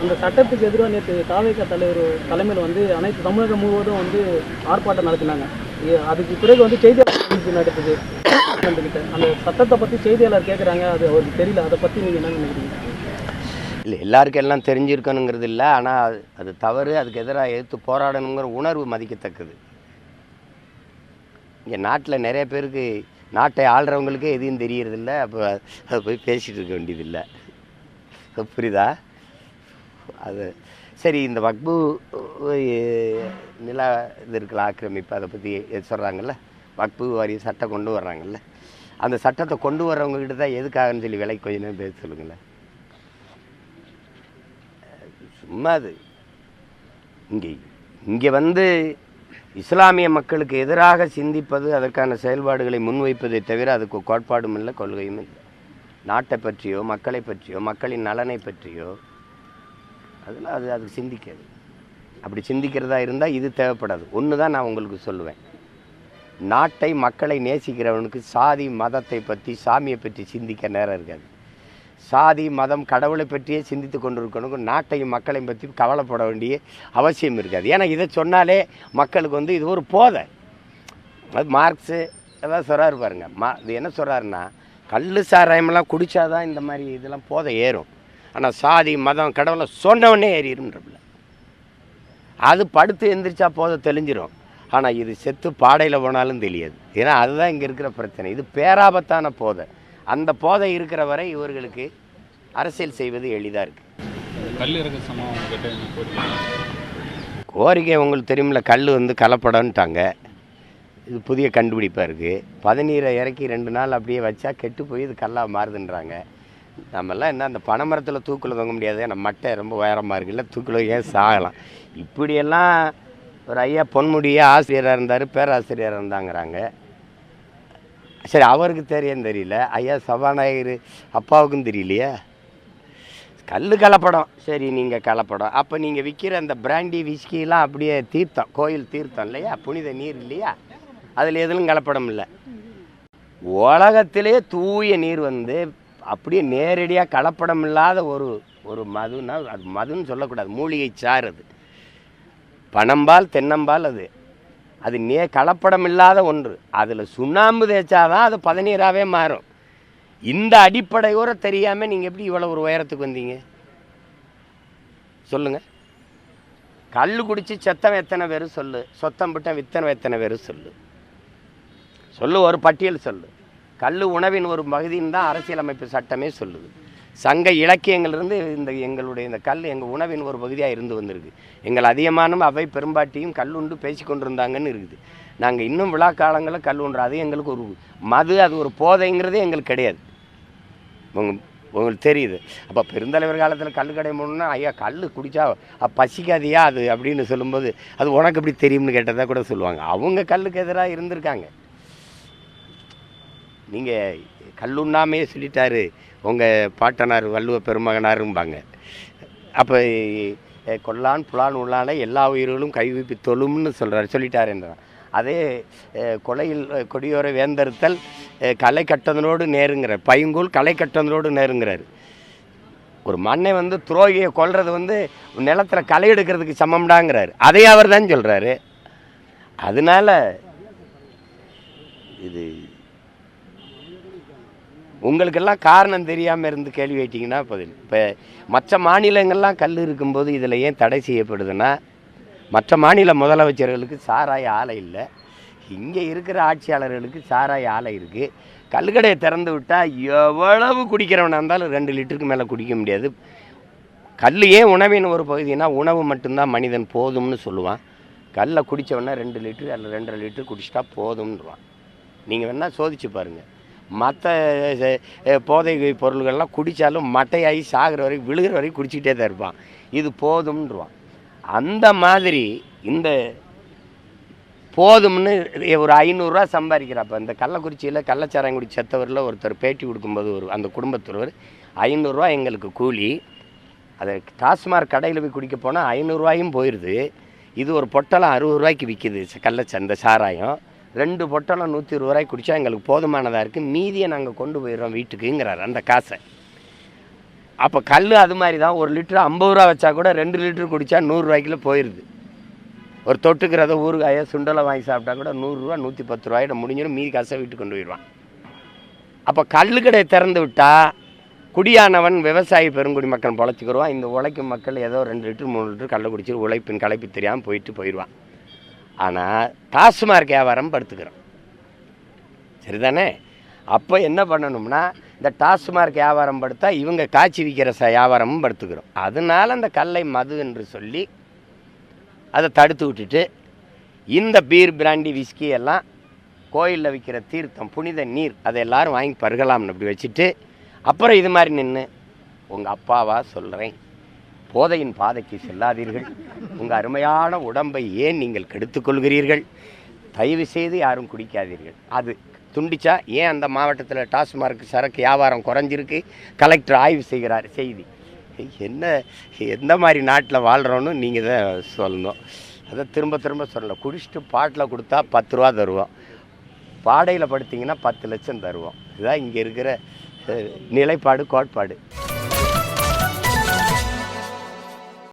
அந்த சட்டத்துக்கு எதிராக நேற்று தாவேகா தலைவர் தலைமையில் வந்து அனைத்து தமிழகம் முழுவதும் வந்து ஆர்ப்பாட்டம் நடத்தினாங்க. அதுக்கு பிறகு வந்து செய்தியாளர் நடத்துது அந்த சட்டத்தை பற்றி செய்தியாளர் கேட்குறாங்க, அது அவருக்கு தெரியல. அதை பற்றி நீங்கள் என்ன நினைக்கிறீங்க? இல்லை, எல்லாருக்கும் எல்லாம் தெரிஞ்சிருக்கணுங்கிறது இல்லை. ஆனால் அது தவறு, அதுக்கு எதிராக எதிர்த்து போராடணுங்கிற உணர்வு மதிக்கத்தக்கது. இங்கே நாட்டில் நிறைய பேருக்கு நாட்டை ஆள்றவங்களுக்கே எதுவும் தெரியறதில்ல. அப்போ அதை போய் பேசிகிட்டு இருக்க வேண்டியதில்லை. புரியுதா? அது சரி. இந்த வக்பு நில இது இருக்கல ஆக்கிரமிப்பு, அதை பற்றி சொல்கிறாங்கல்ல, வக்பு வாரிய சட்டம் கொண்டு வர்றாங்கல்ல, அந்த சட்டத்தை கொண்டு வர்றவங்ககிட்ட தான் எதுக்காகன்னு சொல்லி விலைக்கு கொஞ்ச நேரம் பேச சொல்லுங்களேன். சும்மா அது இங்கே வந்து இஸ்லாமிய மக்களுக்கு எதிராக சிந்திப்பது, அதற்கான செயல்பாடுகளை முன்வைப்பதை தவிர அதுக்கு கோட்பாடும் இல்லை, கொள்கையும் இல்லை. நாட்டை பற்றியோ மக்களை பற்றியோ மக்களின் நலனை பற்றியோ அதில் அதுக்கு சிந்திக்காது. அப்படி சிந்திக்கிறதா இருந்தால் இது தேவைப்படாது. ஒன்று தான் நான் உங்களுக்கு சொல்லுவேன், நாட்டை மக்களை நேசிக்கிறவனுக்கு சாதி மதத்தை பற்றி சாமியை பற்றி சிந்திக்க நேரம் இருக்காது. சாதி மதம் கடவுளை பற்றியே சிந்தித்து கொண்டிருக்கணுங்க. நாட்டையும் மக்களையும் பற்றி கவலைப்பட வேண்டிய அவசியம் இருக்காது. ஏன்னா இதை சொன்னாலே மக்களுக்கு வந்து இது ஒரு போதை. அது மார்க்ஸு எதாவது சொல்கிறாரு பாருங்க. இது என்ன சொல்கிறாருன்னா, கல் சாராயமெல்லாம் குடித்தாதான் இந்த மாதிரி இதெல்லாம் போதை ஏறும். ஆனால் சாதி மதம் கடவுளை சொன்னவொடனே ஏறிடும்ன்றப்பில்ல. அது படுத்து எந்திரிச்சா போதை தெளிஞ்சிரும். ஆனால் இது செத்து பாடையில் போனாலும் தெரியாது. ஏன்னா அதுதான் இங்கே இருக்கிற பிரச்சனை. இது பேராபத்தான போதை. அந்த போதை இருக்கிற வரை இவர்களுக்கு அரசியல் செய்வது எளிதாக இருக்குது. கோரிக்கை உங்களுக்கு தெரியுமில்ல, கல் வந்து கலப்படம்ட்டாங்க. இது புதிய கண்டுபிடிப்பாக இருக்குது. பதநீரை இறக்கி 2 நாள் அப்படியே வச்சா கெட்டு போய் இது கல்லாக மாறுதுன்றாங்க. நம்மெல்லாம் என்ன அந்த பனைமரத்தில் தூக்கில் தொங்க முடியாது, நம்ம மட்டை ரொம்ப உயரமாக இருக்குல்ல, தூக்கில் ஏன் சாகலாம். இப்படியெல்லாம் ஒரு ஐயா பொன்முடியே ஆசிரியராக இருந்தார், பேராசிரியராக இருந்தாங்கிறாங்க. சரி, அவருக்கு தெரியல. ஐயா சபாநாயகர் அப்பாவுக்கும் தெரியலையா? கல் கலப்படம். சரி, நீங்கள் கலப்படம். அப்போ நீங்கள் விற்கிற அந்த பிராண்டி விஸ்கிலாம் அப்படியே தீர்த்தம், கோயில் தீர்த்தம் இல்லையா, புனித நீர் இல்லையா, அதில் எதுவும் கலப்படம் இல்லை. உலகத்திலே தூய நீர் வந்து அப்படியே நேரடியாக கலப்படம் இல்லாத ஒரு மதுனா, அது மதுன்னு சொல்லக்கூடாது, மூலிகை சாறு. அது பனம்பால் தென்னம்பால், அது கலப்படம் இல்லாத ஒன்று. அதில் சுண்ணாம்பு தேய்ச்சாதான் அது பதநீராகவே மாறும். இந்த அடிப்படையோடு தெரியாமல் நீங்கள் எப்படி இவ்வளோ ஒரு உயரத்துக்கு வந்தீங்க சொல்லுங்கள்? கல் குடித்து செத்தவன் எத்தனை பேர் சொல்லு, சொத்தம் விட்ட வித்தனை எத்தனை பேர் சொல்லு, ஒரு பட்டியல் சொல்லு. கல் உணவின் ஒரு பகுதின்னு தான் அரசியலமைப்பு சட்டமே சொல்லுது. சங்க இலக்கியங்கள்லேருந்து எங்களுடைய இந்த கல் எங்கள் உணவின் ஒரு பகுதியாக இருந்து வந்திருக்கு. எங்கள் அதிகமானும் அவை பெரும்பாட்டியும் கல் உண்டு பேசி கொண்டிருந்தாங்கன்னு இருக்குது. நாங்கள் இன்னும் விழா காலங்களில் கல் உண்டு, அது எங்களுக்கு ஒரு மது, அது ஒரு போதைங்கிறதே எங்களுக்கு கிடையாது. உங்களுக்கு தெரியுது. அப்போ பெருந்தலைவர் காலத்தில் கல் கடை போடணுன்னா, ஐயா கல் குடித்தா பசிக்காதியா அது அப்படின்னு சொல்லும்போது, அது உனக்கு எப்படி தெரியும்னு கேட்டதாக கூட சொல்லுவாங்க. அவங்க கல்லுக்கு எதிராக இருந்திருக்காங்க. நீங்கள் கல்லுண்ணாமே சொல்லிட்டாரு உங்கள் பாட்டனார் வள்ளுவ பெருமகனாரும்பாங்க. அப்போ கொல்லான் புலான் உள்ளான எல்லா உயிர்களும் கைவிப்பி தொழும்னு சொல்லிட்டார் என்றான். அதே கொலையில் கொடியோர வேந்தறுத்தல் களை கட்டதனோடு நேருங்கிறார். பையங்கூழ் களை கட்டதனோடு நேருங்கிறார். ஒரு மண்ணை வந்து துரோகியை கொல்றது வந்து நிலத்தில் களை எடுக்கிறதுக்கு சமம்டாங்கிறார். அதே அவர் தான் சொல்கிறாரு. அதனால் இது உங்களுக்கெல்லாம் காரணம் தெரியாமல் இருந்து கேள்வி கேட்டிங்கன்னா பதில். இப்போ மற்ற மாநிலங்கள்லாம் கல் இருக்கும்போது இதில் ஏன் தடை செய்யப்படுதுன்னா, மற்ற மாநில முதலமைச்சர்களுக்கு சாராய ஆலை இல்லை, இங்கே இருக்கிற ஆட்சியாளர்களுக்கு சாராய ஆலை இருக்குது. கல்கடையை திறந்து விட்டால் எவ்வளவு குடிக்கிறவனாக இருந்தாலும் 2 லிட்டருக்கு மேலே குடிக்க முடியாது. கல் ஏன் உணவின் ஒரு பகுதினா, உணவு மட்டும்தான் மனிதன் போதும்னு சொல்லுவான். கல்லை குடித்தவொடனே 2 லிட்டரு அல்ல 2.5 லிட்டரு குடிச்சிட்டா போதும்ன்றான். நீங்கள் வேணால் சோதிச்சு பாருங்கள். மற்ற போதை பொருள்கள்லாம் குடித்தாலும் மட்டையாகி சாகிற வரைக்கும் விழுகிற வரைக்கும் குடிச்சிக்கிட்டே தான் இருப்பான். இது போதும்ன்றான். அந்த மாதிரி இந்த போதும்னு ஒரு 500 சம்பாதிக்கிறப்ப இந்த கள்ளக்குறிச்சியில் கள்ளச்சாராயம் குடி செத்தவரில் ஒருத்தர் பேட்டி கொடுக்கும்போது அந்த குடும்பத்தொருவர் 500 எங்களுக்கு கூலி, அதை டாஸ்மார்க் கடையில் போய் குடிக்க போனால் 500 போயிடுது. இது ஒரு பொட்டலம் 60 விற்கிது அந்த சாராயம். 2 பொட்டலம் 120 குடித்தா எங்களுக்கு போதுமானதாக இருக்குது, மீதியை நாங்கள் கொண்டு போயிடுறோம் வீட்டுக்குங்கிறார் அந்த காசை. அப்போ கல் அது மாதிரி தான். 1 லிட்டர் 50 ரூபா வச்சா கூட 2 லிட்டர் குடித்தா 100 ரூபாய்க்குள்ள போயிடுது. ஒரு தொட்டுக்கிறத ஊறுகாயை சுண்டலை வாங்கி சாப்பிட்டா கூட 100 ரூபா 110 ரூபாயிட முடிஞ்சிடும். மீதி காசை வீட்டுக்கு கொண்டு போயிடுவான். அப்போ கல் கடை திறந்து விட்டால் குடியானவன் விவசாயி பெருங்குடி மக்கள் பொழைச்சிக்கிடுவான். இந்த உழைக்கும் மக்கள் ஏதோ 2 லிட்டர் 3 லிட்டர் கல்லை குடிச்சிட்டு உழைப்பின் களைப்பு தெரியாமல் போயிடுவான். ஆனால் டாஸ்மார்க் வியாபாரம் படுத்துக்கிறோம், சரிதானே? அப்போ என்ன பண்ணணும்னா, இந்த டாஸ்மார்க் வியாபாரம் படுத்தா இவங்க காய்ச்சி விற்கிற வியாபாரமும் படுத்துக்கிறோம். அதனால அந்த கல்லை மது என்று சொல்லி அதை தடுத்து விட்டுட்டு இந்த பீர் பிராண்டி விஸ்கி எல்லாம் கோயிலில் விற்கிற தீர்த்தம் புனித நீர் அதை எல்லோரும் வாங்கி பருகலாம்னு அப்படி வச்சுட்டு, அப்புறம் இது மாதிரி நின்று உங்கள் அப்பாவா சொல்கிறேன், போதையின் பாதைக்கு செல்லாதீர்கள், உங்கள் அருமையான உடம்பை ஏன் நீங்கள் கெடுத்துக்கொள்கிறீர்கள், தயவு செய்து யாரும் குடிக்காதீர்கள். அது துண்டிச்சா ஏன் அந்த மாவட்டத்தில் டாஸ்மார்க் சரக்கு வியாபாரம் குறைஞ்சிருக்கு, கலெக்டர் ஆய்வு செய்கிறார் செய்தி. என்ன எந்த மாதிரி நாட்டில் வாழ்கிறோன்னு நீங்கள் தான் சொல்லணும். அதை திரும்ப திரும்ப சொல்லலாம். குடிச்சிட்டு பாட்டில் கொடுத்தா 10 ரூபா தருவோம், பாடையில் படுத்திங்கன்னா 10 லட்சம் தருவோம். இதுதான் இங்கே இருக்கிற நிலைப்பாடு, கோட்பாடு.